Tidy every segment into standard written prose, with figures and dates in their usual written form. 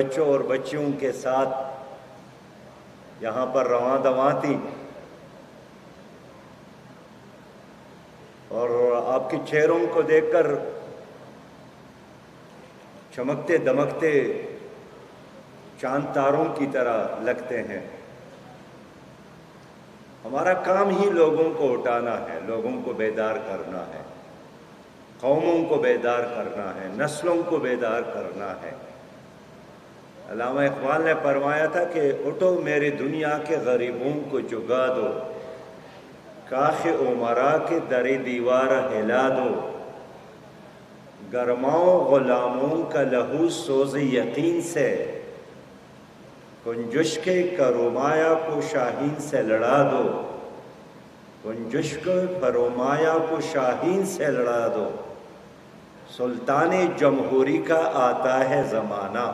بچوں اور بچیوں کے ساتھ یہاں پر رواں دواں تھیں اور آپ کے چہروں کو دیکھ کر چمکتے دمکتے چاند تاروں کی طرح لگتے ہیں۔ ہمارا کام ہی لوگوں کو اٹھانا ہے، لوگوں کو بیدار کرنا ہے، قوموں کو بیدار کرنا ہے، نسلوں کو بیدار کرنا ہے۔ علامہ اقبال نے فرمایا تھا کہ اٹھو میری دنیا کے غریبوں کو جگا دو، کاخ امراء کے در دیوار ہلا دو، گرماؤ غلاموں کا لہو سوز یقین سے، کنجشک کرومایا کو شاہین سے لڑا دو، کنجشک کرومایا کو شاہین سے لڑا دو، سلطان جمہوری کا آتا ہے زمانہ،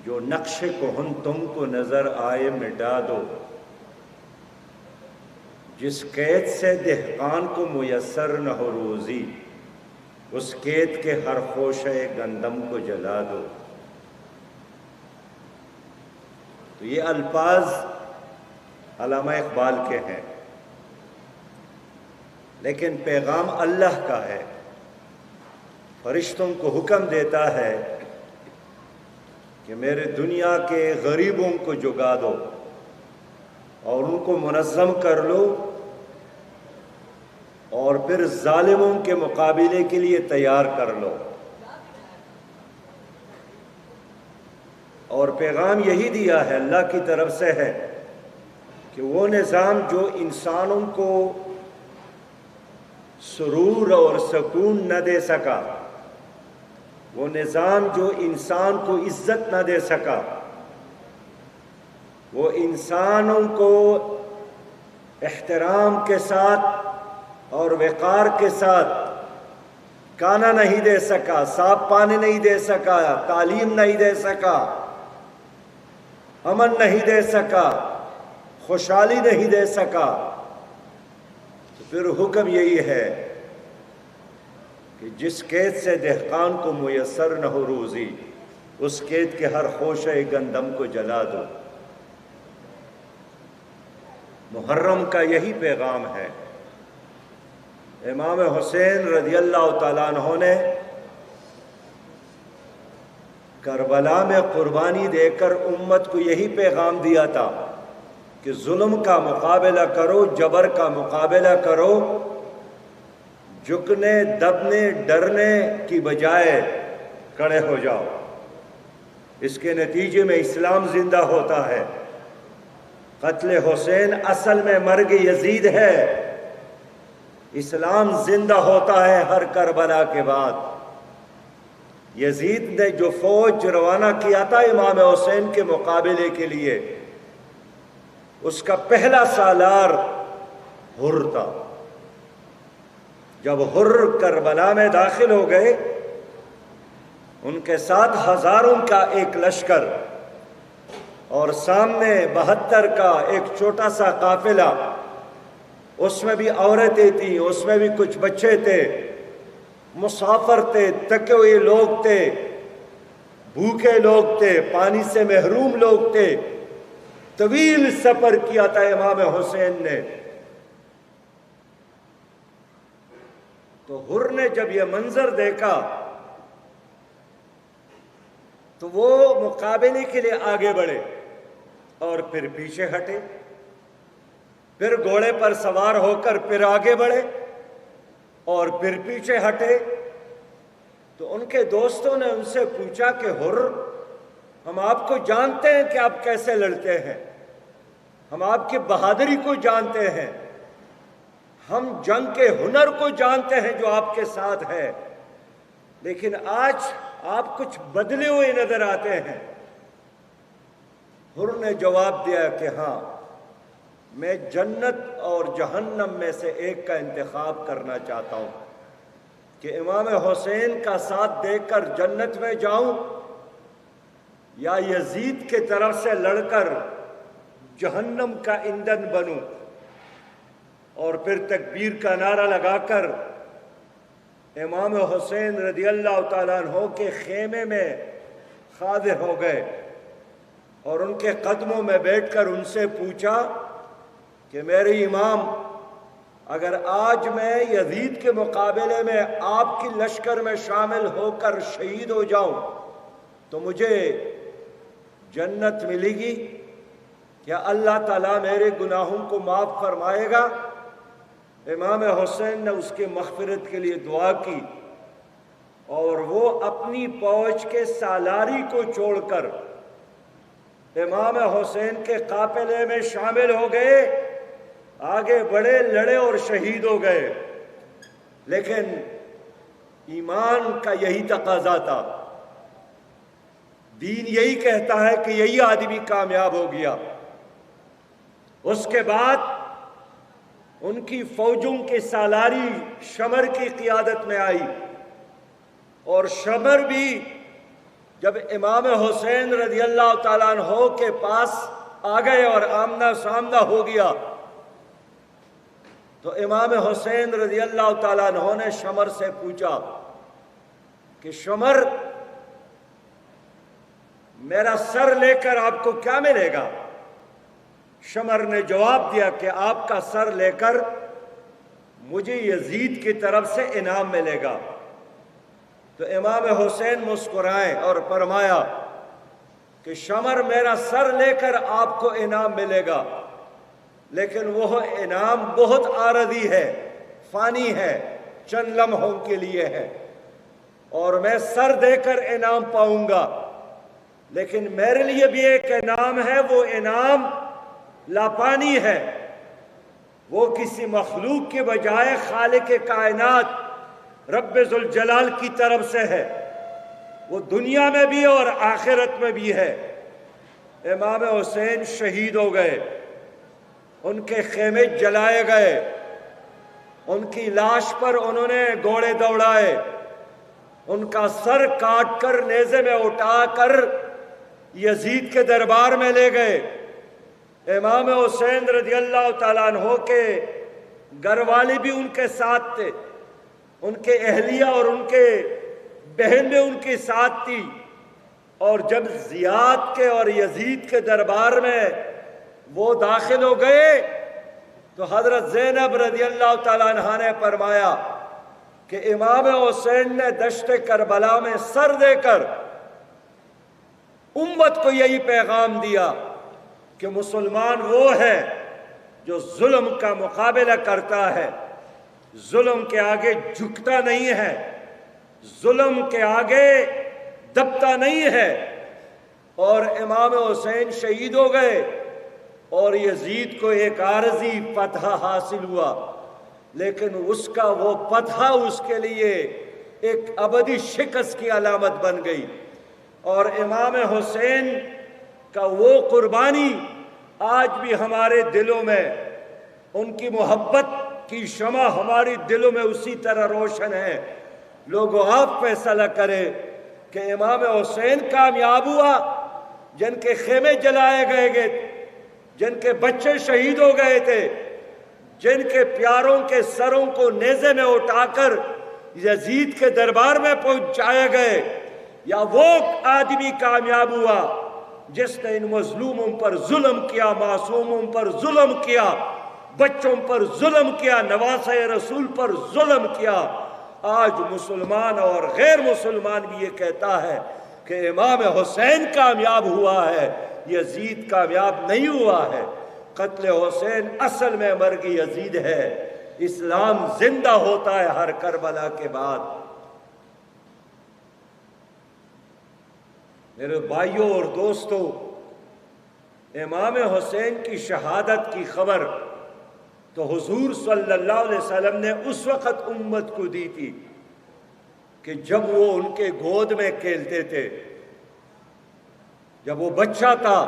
جو نقش کہن تم کو نظر آئے مٹا دو، جس قید سے دہقان کو میسر نہ ہو روزی، اس قید کے ہر خوشہ گندم کو جلا دو۔ تو یہ الفاظ علامہ اقبال کے ہیں، لیکن پیغام اللہ کا ہے۔ فرشتوں کو حکم دیتا ہے کہ میرے دنیا کے غریبوں کو جگا دو اور ان کو منظم کر لو، اور پھر ظالموں کے مقابلے کے لیے تیار کر لو۔ اور پیغام یہی دیا ہے، اللہ کی طرف سے ہے کہ وہ نظام جو انسانوں کو سرور اور سکون نہ دے سکا، وہ نظام جو انسان کو عزت نہ دے سکا، وہ انسانوں کو احترام کے ساتھ اور وقار کے ساتھ کھانا نہیں دے سکا، صاف پانی نہیں دے سکا، تعلیم نہیں دے سکا، امن نہیں دے سکا، خوشحالی نہیں دے سکا، تو پھر حکم یہی ہے کہ جس قید سے دہقان کو میسر نہ ہو روزی، اس قید کے ہر خوشہ گندم کو جلا دو۔ محرم کا یہی پیغام ہے۔ امام حسین رضی اللہ تعالیٰ عنہ نے کربلا میں قربانی دے کر امت کو یہی پیغام دیا تھا کہ ظلم کا مقابلہ کرو، جبر کا مقابلہ کرو، جھکنے دبنے ڈرنے کی بجائے کھڑے ہو جاؤ۔ اس کے نتیجے میں اسلام زندہ ہوتا ہے۔ قتل حسین اصل میں مرگ یزید ہے، اسلام زندہ ہوتا ہے ہر کربلا کے بعد۔ یزید نے جو فوج روانہ کیا تھا امام حسین کے مقابلے کے لیے، اس کا پہلا سالار حر تھا۔ جب حر کربلا میں داخل ہو گئے، ان کے ساتھ ہزاروں کا ایک لشکر اور سامنے 72 کا ایک چھوٹا سا قافلہ، اس میں بھی عورتیں تھیں، اس میں بھی کچھ بچے تھے، مسافر تھے، تھکے ہوئے لوگ تھے، بھوکے لوگ تھے، پانی سے محروم لوگ تھے۔ طویل سفر کیا تھا امام حسین نے۔ تو حر نے جب یہ منظر دیکھا تو وہ مقابلے کے لیے آگے بڑھے اور پھر پیچھے ہٹے، پھر گھوڑے پر سوار ہو کر پھر آگے بڑھے اور پھر پیچھے ہٹے۔ تو ان کے دوستوں نے ان سے پوچھا کہ حر، ہم آپ کو جانتے ہیں کہ آپ کیسے لڑتے ہیں، ہم آپ کی بہادری کو جانتے ہیں، ہم جنگ کے ہنر کو جانتے ہیں جو آپ کے ساتھ ہے، لیکن آج آپ کچھ بدلے ہوئے نظر آتے ہیں۔ حر نے جواب دیا کہ ہاں، میں جنت اور جہنم میں سے ایک کا انتخاب کرنا چاہتا ہوں، کہ امام حسین کا ساتھ دے کر جنت میں جاؤں یا یزید کے طرف سے لڑ کر جہنم کا ایندھن بنوں، اور پھر تکبیر کا نعرہ لگا کر امام حسین رضی اللہ تعالیٰ عنہ کے خیمے میں حاضر ہو گئے اور ان کے قدموں میں بیٹھ کر ان سے پوچھا کہ میرے امام، اگر آج میں یزید کے مقابلے میں آپ کی لشکر میں شامل ہو کر شہید ہو جاؤں تو مجھے جنت ملے گی؟ کیا اللہ تعالیٰ میرے گناہوں کو معاف فرمائے گا؟ امام حسین نے اس کے مغفرت کے لیے دعا کی اور وہ اپنی فوج کے سالاری کو چھوڑ کر امام حسین کے قافلے میں شامل ہو گئے، آگے بڑھے، لڑے اور شہید ہو گئے۔ لیکن ایمان کا یہی تقاضا تھا، دین یہی کہتا ہے کہ یہی آدمی کامیاب ہو گیا۔ اس کے بعد ان کی فوجوں کی سالاری شمر کی قیادت میں آئی، اور شمر بھی جب امام حسین رضی اللہ تعالیٰ عنہ کے پاس آ گئے اور آمنا سامنا ہو گیا تو امام حسین رضی اللہ تعالیٰ عنہ نے شمر سے پوچھا کہ شمر، میرا سر لے کر آپ کو کیا ملے گا؟ شمر نے جواب دیا کہ آپ کا سر لے کر مجھے یزید کی طرف سے انعام ملے گا۔ تو امام حسین مسکرائے اور فرمایا کہ شمر، میرا سر لے کر آپ کو انعام ملے گا، لیکن وہ انعام بہت عارضی ہے، فانی ہے، چند لمحوں کے لیے ہے، اور میں سر دے کر انعام پاؤں گا، لیکن میرے لیے بھی ایک انعام ہے، وہ انعام لاپانی ہے، وہ کسی مخلوق کے بجائے خالق کائنات رب ذوالجلال کی طرف سے ہے، وہ دنیا میں بھی اور آخرت میں بھی ہے۔ امام حسین شہید ہو گئے، ان کے خیمے جلائے گئے، ان کی لاش پر انہوں نے گھوڑے دوڑائے، ان کا سر کاٹ کر نیزے میں اٹھا کر یزید کے دربار میں لے گئے۔ امام حسین رضی اللہ تعالیٰ عنہ کے گھر والے بھی ان کے ساتھ تھے، ان کے اہلیہ اور ان کے بہن بھی ان کے ساتھ تھی، اور جب زیاد کے اور یزید کے دربار میں وہ داخل ہو گئے تو حضرت زینب رضی اللہ تعالیٰ عنہ نے فرمایا کہ امام حسین نے دشت کربلا میں سر دے کر امت کو یہی پیغام دیا کہ مسلمان وہ ہے جو ظلم کا مقابلہ کرتا ہے، ظلم کے آگے جھکتا نہیں ہے، ظلم کے آگے دبتا نہیں ہے۔ اور امام حسین شہید ہو گئے اور یزید کو ایک عارضی فتح حاصل ہوا، لیکن اس کا وہ فتح اس کے لیے ایک ابدی شکست کی علامت بن گئی۔ اور امام حسین کا وہ قربانی آج بھی ہمارے دلوں میں، ان کی محبت کی شمع ہماری دلوں میں اسی طرح روشن ہے۔ لوگوں آپ فیصلہ کریں کہ امام حسین کامیاب ہوا، جن کے خیمے جلائے گئے، جن کے بچے شہید ہو گئے تھے، جن کے پیاروں کے سروں کو نیزے میں اٹھا کر یزید کے دربار میں پہنچائے گئے، یا وہ آدمی کامیاب ہوا جس نے ان مظلوموں پر ظلم کیا، معصوموں پر ظلم کیا، بچوں پر ظلم کیا، نواسۂ رسول پر ظلم کیا۔ آج مسلمان اور غیر مسلمان بھی یہ کہتا ہے کہ امام حسین کامیاب ہوا ہے، یزید کامیاب نہیں ہوا ہے۔ قتل حسین اصل میں مرگ یزید ہے۔ اسلام زندہ ہوتا ہے ہر کربلا کے بعد۔ میرے بھائیوں اور دوستوں، امام حسین کی شہادت کی خبر تو حضور صلی اللہ علیہ وسلم نے اس وقت امت کو دی تھی کہ جب وہ ان کے گود میں کھیلتے تھے، جب وہ بچہ تھا،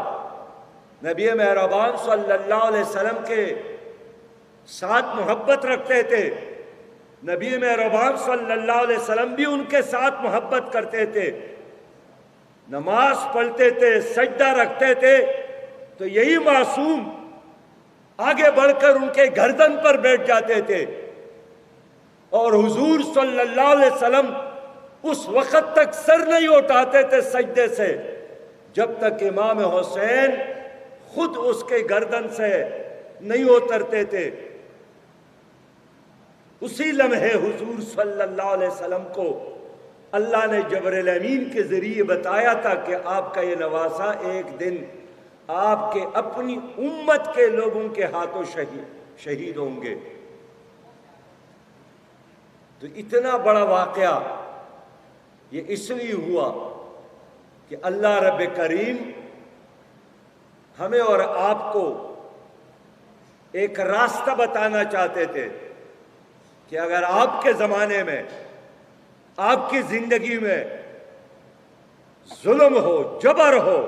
نبی مہربان صلی اللہ علیہ وسلم کے ساتھ محبت رکھتے تھے، نبی مہربان صلی اللہ علیہ وسلم بھی ان کے ساتھ محبت کرتے تھے، نماز پڑھتے تھے، سجدہ رکھتے تھے، تو یہی معصوم آگے بڑھ کر ان کے گردن پر بیٹھ جاتے تھے، اور حضور صلی اللہ علیہ وسلم اس وقت تک سر نہیں اٹھاتے تھے سجدے سے جب تک امام حسین خود اس کے گردن سے نہیں اترتے تھے، اسی لمحے حضور صلی اللہ علیہ وسلم کو اللہ نے جبرائیل امین کے ذریعے بتایا تھا کہ آپ کا یہ نواسا ایک دن آپ کے اپنی امت کے لوگوں کے ہاتھوں شہید ہوں گے۔ تو اتنا بڑا واقعہ یہ اس لیے ہوا کہ اللہ رب کریم ہمیں اور آپ کو ایک راستہ بتانا چاہتے تھے کہ اگر آپ کے زمانے میں، آپ کی زندگی میں ظلم ہو، جبر ہو،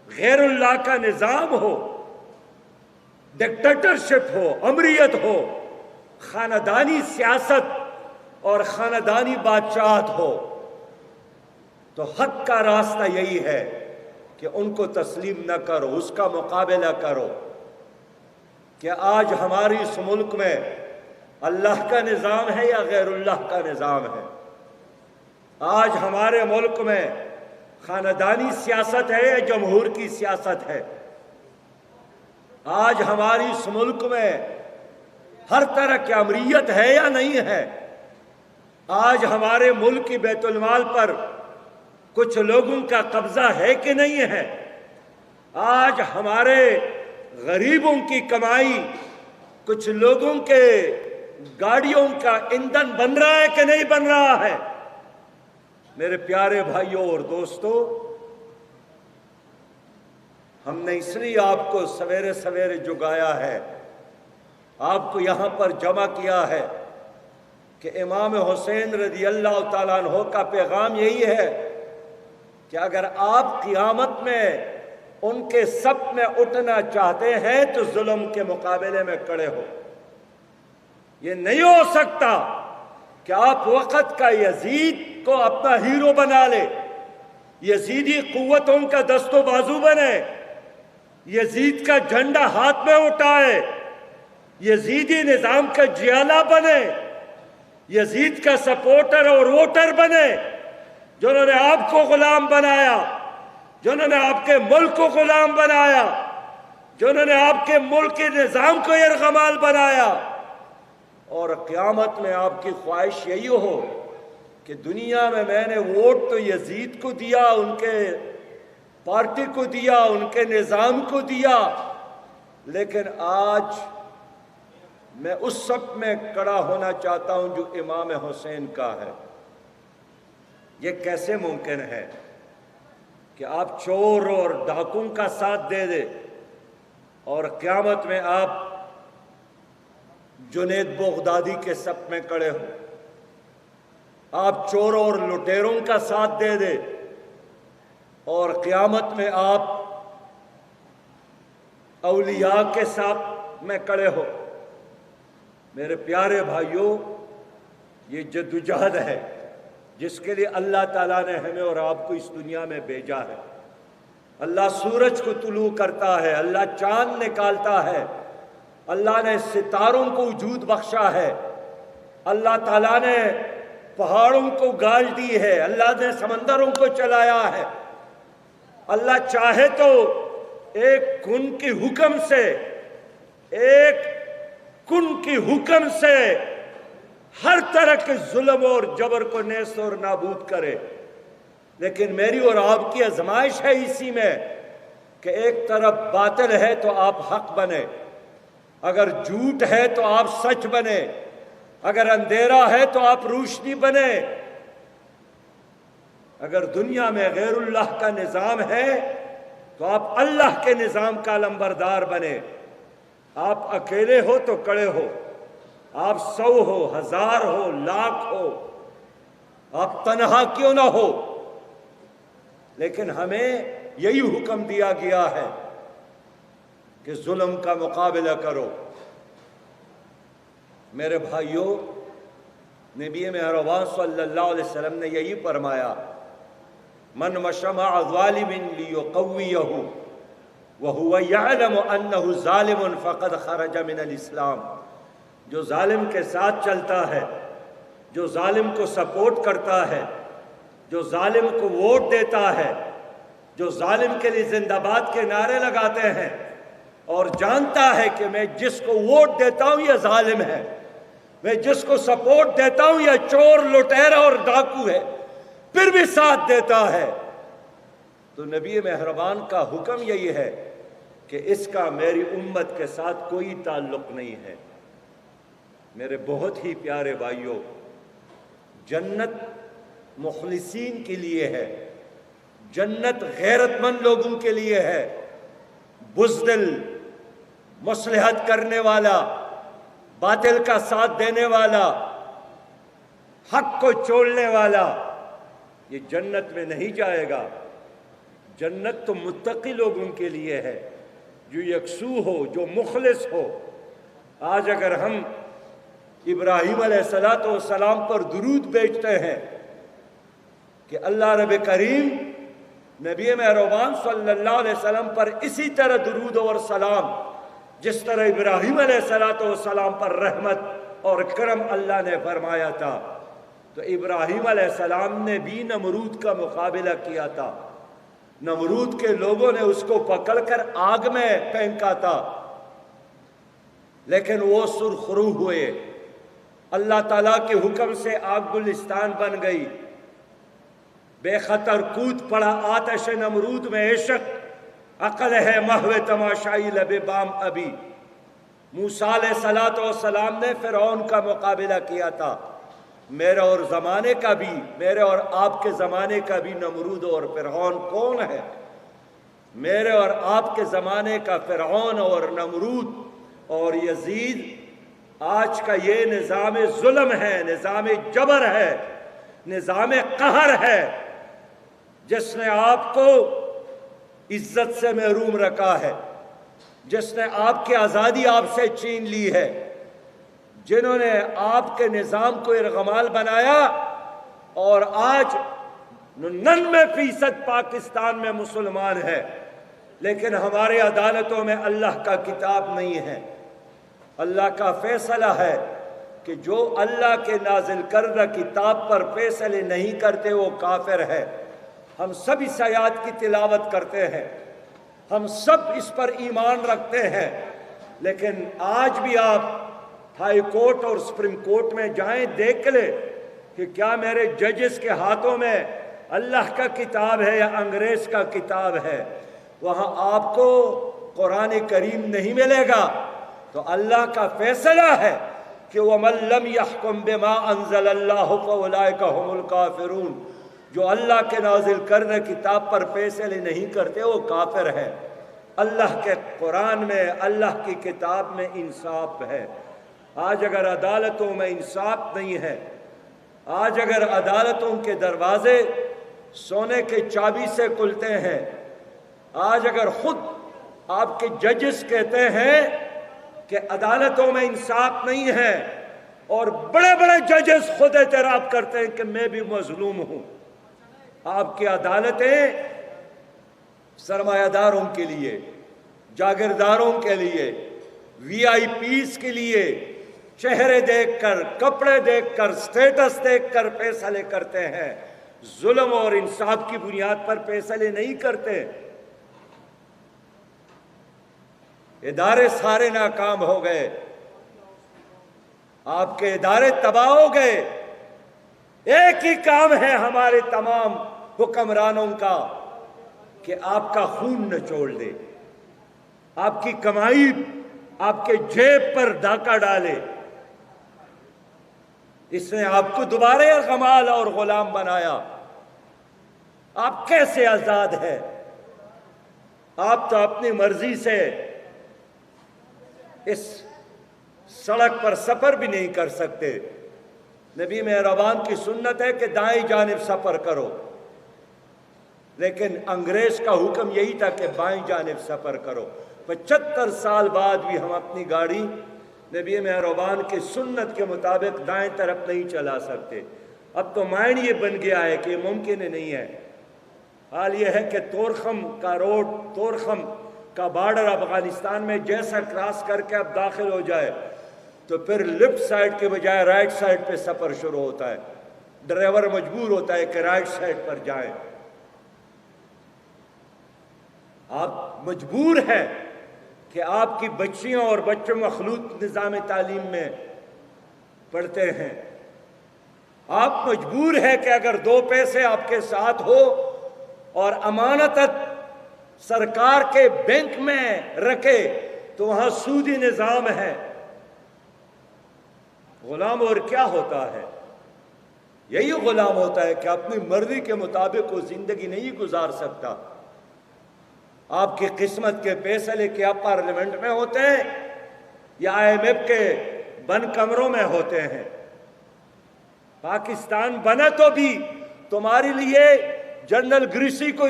غیر اللہ کا نظام ہو، ڈکٹیٹرشپ ہو، امریت ہو، خاندانی سیاست اور خاندانی بادشاہت ہو، تو حق کا راستہ یہی ہے کہ ان کو تسلیم نہ کرو، اس کا مقابلہ کرو۔ کہ آج ہماری اس ملک میں اللہ کا نظام ہے یا غیر اللہ کا نظام ہے؟ آج ہمارے ملک میں خاندانی سیاست ہے یا جمہور کی سیاست ہے؟ آج ہماری اس ملک میں ہر طرح کی امریت ہے یا نہیں ہے؟ آج ہمارے ملک کی بیت المال پر کچھ لوگوں کا قبضہ ہے کہ نہیں ہے؟ آج ہمارے غریبوں کی کمائی کچھ لوگوں کے گاڑیوں کا ایندھن بن رہا ہے کہ نہیں بن رہا ہے؟ میرے پیارے بھائیوں اور دوستوں، ہم نے اس لیے آپ کو سویرے سویرے جگایا ہے، آپ کو یہاں پر جمع کیا ہے کہ امام حسین رضی اللہ تعالیٰ عنہ کا پیغام یہی ہے کہ اگر آپ قیامت میں ان کے صف میں اٹھنا چاہتے ہیں تو ظلم کے مقابلے میں کھڑے ہو۔ یہ نہیں ہو سکتا کہ آپ وقت کا یزید کو اپنا ہیرو بنا لے، یزیدی قوتوں کا دست و بازو بنے، یزید کا جھنڈا ہاتھ میں اٹھائے، یزیدی نظام کا جیالہ بنے، یزید کا سپورٹر اور ووٹر بنے، جنہوں نے آپ کو غلام بنایا، جنہوں نے آپ کے ملک کو غلام بنایا، جنہوں نے آپ کے ملک کے نظام کو یرغمال بنایا، اور قیامت میں آپ کی خواہش یہی ہو کہ دنیا میں نے ووٹ تو یزید کو دیا، ان کے پارٹی کو دیا، ان کے نظام کو دیا، لیکن آج میں اس صف میں کھڑا ہونا چاہتا ہوں جو امام حسین کا ہے۔ یہ کیسے ممکن ہے کہ آپ چور اور ڈاکوں کا ساتھ دے دے اور قیامت میں آپ جنید بغدادی کے صف میں کھڑے ہو؟ آپ چوروں اور لٹیروں کا ساتھ دے دے اور قیامت میں آپ اولیاء کے ساتھ میں کھڑے ہو؟ میرے پیارے بھائیوں، یہ جدوجہد ہے جس کے لیے اللہ تعالیٰ نے ہمیں اور آپ کو اس دنیا میں بھیجا ہے۔ اللہ سورج کو طلوع کرتا ہے، اللہ چاند نکالتا ہے، اللہ نے ستاروں کو وجود بخشا ہے، اللہ تعالیٰ نے پہاڑوں کو گاج دی ہے، اللہ نے سمندروں کو چلایا ہے۔ اللہ چاہے تو ایک کن کے حکم سے، ایک کن کی حکم سے ہر طرح کے ظلم اور جبر کو نیست اور نابود کرے، لیکن میری اور آپ کی آزمائش ہے اسی میں کہ ایک طرف باطل ہے تو آپ حق بنے، اگر جھوٹ ہے تو آپ سچ بنے، اگر اندھیرا ہے تو آپ روشنی بنے۔ اگر دنیا میں غیر اللہ کا نظام ہے تو آپ اللہ کے نظام کا علمبردار بنے۔ آپ اکیلے ہو تو کھڑے ہو، آپ 100 ہو، 1000 ہو، لاکھ ہو، آپ تنہا کیوں نہ ہو، لیکن ہمیں یہی حکم دیا گیا ہے کہ ظلم کا مقابلہ کرو۔ میرے بھائیوں، نبی مہربان صلی اللہ علیہ وسلم نے یہی فرمایا، من مشى مع ظالم ليقويه وهو يعلم انه ظالم فقد خرج من الاسلام۔ جو ظالم کے ساتھ چلتا ہے، جو ظالم کو سپورٹ کرتا ہے، جو ظالم کو ووٹ دیتا ہے، جو ظالم کے لیے زندہ باد کے نعرے لگاتے ہیں اور جانتا ہے کہ میں جس کو ووٹ دیتا ہوں یہ ظالم ہے، میں جس کو سپورٹ دیتا ہوں یہ چور لٹیرا اور ڈاکو ہے، پھر بھی ساتھ دیتا ہے، تو نبی مہربان کا حکم یہی ہے کہ اس کا میری امت کے ساتھ کوئی تعلق نہیں ہے۔ میرے بہت ہی پیارے بھائیوں، جنت مخلصین کے لیے ہے، جنت غیرت مند لوگوں کے لیے ہے، بزدل، مصلحت کرنے والا، باطل کا ساتھ دینے والا، حق کو چھوڑنے والا یہ جنت میں نہیں جائے گا۔ جنت تو متقی لوگوں کے لیے ہے، جو یکسو ہو، جو مخلص ہو۔ آج اگر ہم ابراہیم علیہ السلام پر درود بھیجتے ہیں کہ اللہ رب کریم نبی مہربان صلی اللہ علیہ وسلم پر اسی طرح درود اور سلام جس طرح ابراہیم علیہ السلام پر رحمت اور کرم اللہ نے فرمایا تھا، تو ابراہیم علیہ السلام نے بھی نمرود کا مقابلہ کیا تھا، نمرود کے لوگوں نے اس کو پکڑ کر آگ میں پھینکا تھا، لیکن وہ سرخرو ہوئے، اللہ تعالیٰ کے حکم سے آگ گلستان بن گئی، بے خطر کود پڑا آتش نمرود میں عشق، عقل ہے محو تماشائی لب بام ابھی۔ موسیٰ علیہ السلام نے فرعون کا مقابلہ کیا تھا۔ میرے اور زمانے کا بھی، میرے اور آپ کے زمانے کا بھی نمرود اور فرعون کون ہے؟ میرے اور آپ کے زمانے کا فرعون اور نمرود اور یزید آج کا یہ نظام ظلم ہے، نظام جبر ہے، نظام قہر ہے، جس نے آپ کو عزت سے محروم رکھا ہے، جس نے آپ کی آزادی آپ سے چھین لی ہے، جنہوں نے آپ کے نظام کو ارغمال بنایا، اور آج 99% پاکستان میں مسلمان ہے، لیکن ہماری عدالتوں میں اللہ کا کتاب نہیں ہے۔ اللہ کا فیصلہ ہے کہ جو اللہ کے نازل کردہ کتاب پر فیصلے نہیں کرتے وہ کافر ہے۔ ہم سب اس آیات کی تلاوت کرتے ہیں، ہم سب اس پر ایمان رکھتے ہیں، لیکن آج بھی آپ ہائی کورٹ اور سپریم کورٹ میں جائیں، دیکھ لیں کہ کیا میرے ججز کے ہاتھوں میں اللہ کا کتاب ہے یا انگریز کا کتاب ہے۔ وہاں آپ کو قرآن کریم نہیں ملے گا، تو اللہ کا فیصلہ ہے کہ وَمَن لَّمْ يَحْكُم بِمَا أَنزَلَ اللَّهُ فَأُولَٰئِكَ هُمُ الْكَافِرُونَ۔ جو اللہ کے نازل کردہ کتاب پر فیصلے نہیں کرتے وہ کافر ہے۔ اللہ کے قرآن میں، اللہ کی کتاب میں انصاف ہے۔ آج اگر عدالتوں میں انصاف نہیں ہے، آج اگر عدالتوں کے دروازے سونے کے چابی سے کھلتے ہیں، آج اگر خود آپ کے ججز کہتے ہیں کہ عدالتوں میں انصاف نہیں ہے، اور بڑے بڑے ججز خود اعتراف کرتے ہیں کہ میں بھی مظلوم ہوں، آپ کی عدالتیں سرمایہ داروں کے لیے، جاگیرداروں کے لیے، وی آئی پیز کے لیے چہرے دیکھ کر، کپڑے دیکھ کر، سٹیٹس دیکھ کر فیصلے کرتے ہیں، ظلم اور انصاف کی بنیاد پر فیصلے نہیں کرتے۔ ادارے سارے ناکام ہو گئے، آپ کے ادارے تباہ ہو گئے۔ ایک ہی کام ہے ہمارے تمام حکمرانوں کا کہ آپ کا خون نچوڑ دے، آپ کی کمائی آپ کے جیب پر ڈاکہ ڈالے۔ اس نے آپ کو دوبارہ غمال اور غلام بنایا۔ آپ کیسے آزاد ہیں؟ آپ تو اپنی مرضی سے اس سڑک پر سفر بھی نہیں کر سکتے۔ نبی مہربان کی سنت ہے کہ دائیں جانب سفر کرو، لیکن انگریز کا حکم یہی تھا کہ بائیں جانب سفر کرو۔ 75 سال بعد بھی ہم اپنی گاڑی نبی مہربان کی سنت کے مطابق دائیں طرف نہیں چلا سکتے۔ اب تو مائنڈ یہ بن گیا ہے کہ یہ ممکن نہیں ہے۔ حال یہ ہے کہ تورخم کا روڈ، تورخم کا بارڈر افغانستان میں جیسا کراس کر کے اب داخل ہو جائے تو پھر لیفٹ سائڈ کے بجائے رائٹ سائڈ پہ سفر شروع ہوتا ہے۔ ڈرائیور مجبور ہوتا ہے کہ رائٹ سائڈ پر جائیں۔ آپ مجبور ہیں کہ آپ کی بچیاں اور بچوں مخلوط نظام تعلیم میں پڑھتے ہیں. آپ مجبور ہیں کہ اگر 2 پیسے آپ کے ساتھ ہو اور امانتاً سرکار کے بینک میں رکھے تو وہاں سودی نظام ہے. غلام اور کیا ہوتا ہے؟ یہی غلام ہوتا ہے کہ اپنی مرضی کے مطابق وہ زندگی نہیں گزار سکتا. آپ کی قسمت کے فیصلے کیا پارلیمنٹ میں ہوتے ہیں یا IMF کے بند کمروں میں ہوتے ہیں؟ پاکستان بنا تو بھی تمہارے لیے جنرل گریسی کو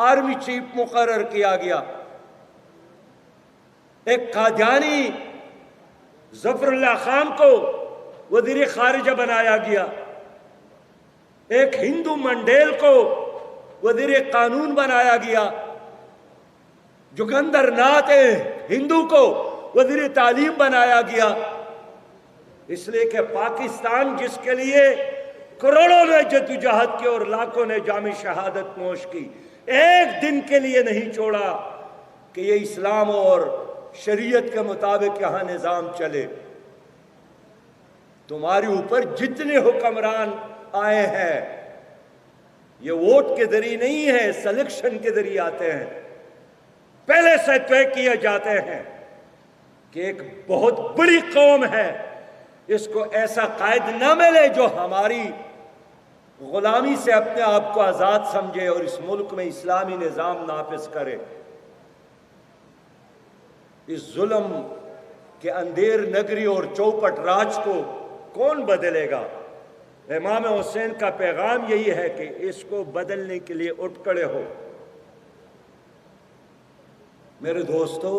آرمی چیف مقرر کیا گیا، ایک قادیانی ظفر اللہ خان کو وزیر خارجہ بنایا گیا، ایک ہندو منڈیل کو وزیر قانون بنایا گیا، جوگندر ناتھ ہندو کو وزیر تعلیم بنایا گیا. اس لیے کہ پاکستان جس کے لیے کروڑوں نے جدوجہد کی اور لاکھوں نے جامع شہادت نوش کی، ایک دن کے لیے نہیں چھوڑا کہ یہ اسلام اور شریعت کے مطابق یہاں نظام چلے. تمہارے اوپر جتنے حکمران آئے ہیں یہ ووٹ کے ذریعے نہیں ہے، سلیکشن کے ذریعے آتے ہیں. پہلے سے طے کیے جاتے ہیں کہ ایک بہت بڑی قوم ہے، اس کو ایسا قائد نہ ملے جو ہماری غلامی سے اپنے آپ کو آزاد سمجھے اور اس ملک میں اسلامی نظام نافذ کرے. اس ظلم کے اندھیر نگری اور چوپٹ راج کو کون بدلے گا؟ امام حسین کا پیغام یہی ہے کہ اس کو بدلنے کے لیے اٹھ کھڑے ہو. میرے دوستو،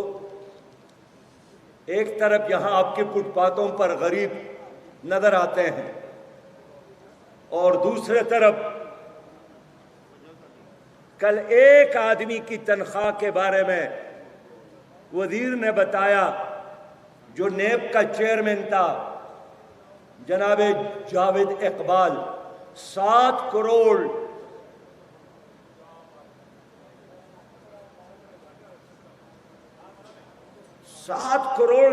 ایک طرف یہاں آپ کے فٹ پاتھوں پر غریب نظر آتے ہیں اور دوسرے طرف کل ایک آدمی کی تنخواہ کے بارے میں وزیر نے بتایا جو نیب کا چیئرمین تھا جناب جاوید اقبال، 7 کروڑ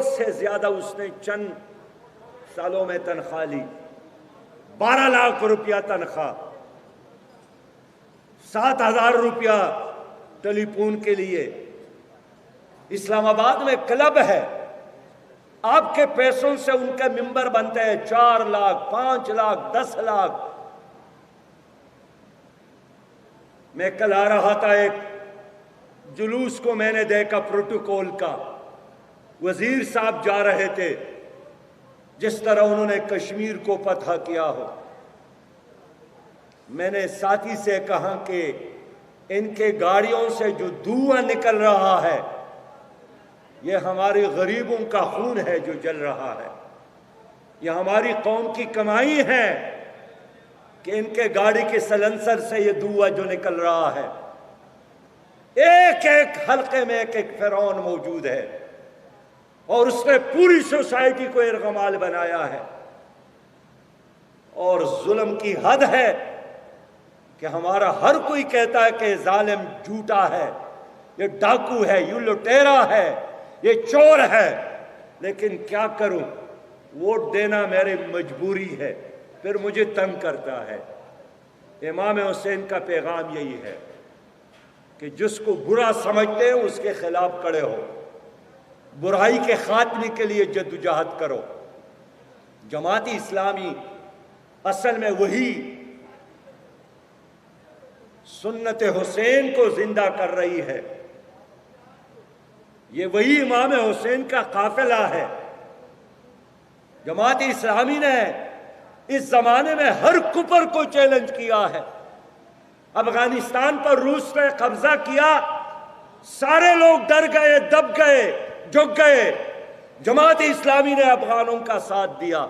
سے زیادہ اس نے چند سالوں میں تنخواہ لی. 12 لاکھ روپیہ تنخواہ، 7,000 روپیہ ٹیلی فون کے لیے. اسلام آباد میں کلب ہے، آپ کے پیسوں سے ان کے ممبر بنتے ہیں 4 لاکھ 5 لاکھ 10 لاکھ. میں کل آ رہا تھا، ایک جلوس کو میں نے دیکھا پروٹوکول کا، وزیر صاحب جا رہے تھے جس طرح انہوں نے کشمیر کو فتح کیا ہو. میں نے ساتھی سے کہا کہ ان کے گاڑیوں سے جو دھواں نکل رہا ہے یہ ہمارے غریبوں کا خون ہے جو جل رہا ہے، یہ ہماری قوم کی کمائی ہے کہ ان کے گاڑی کے سلنسر سے یہ دھواں جو نکل رہا ہے. ایک ایک حلقے میں ایک ایک فرعون موجود ہے اور اس نے پوری سوسائٹی کو ارغمال بنایا ہے. اور ظلم کی حد ہے کہ ہمارا ہر کوئی کہتا ہے کہ ظالم جھوٹا ہے، یہ ڈاکو ہے، یہ لٹیرا ہے، یہ چور ہے. لیکن کیا کروں، ووٹ دینا میری مجبوری ہے، پھر مجھے تنگ کرتا ہے. امام حسین کا پیغام یہی ہے کہ جس کو برا سمجھتے ہیں اس کے خلاف کھڑے ہو، برائی کے خاتمے کے لیے جدوجہد کرو. جماعت اسلامی اصل میں وہی سنت حسین کو زندہ کر رہی ہے، یہ وہی امام حسین کا قافلہ ہے. جماعت اسلامی نے اس زمانے میں ہر کفر کو چیلنج کیا ہے. افغانستان پر روس نے قبضہ کیا، سارے لوگ ڈر گئے، دب گئے، جھک گئے. جماعت اسلامی نے افغانوں کا ساتھ دیا.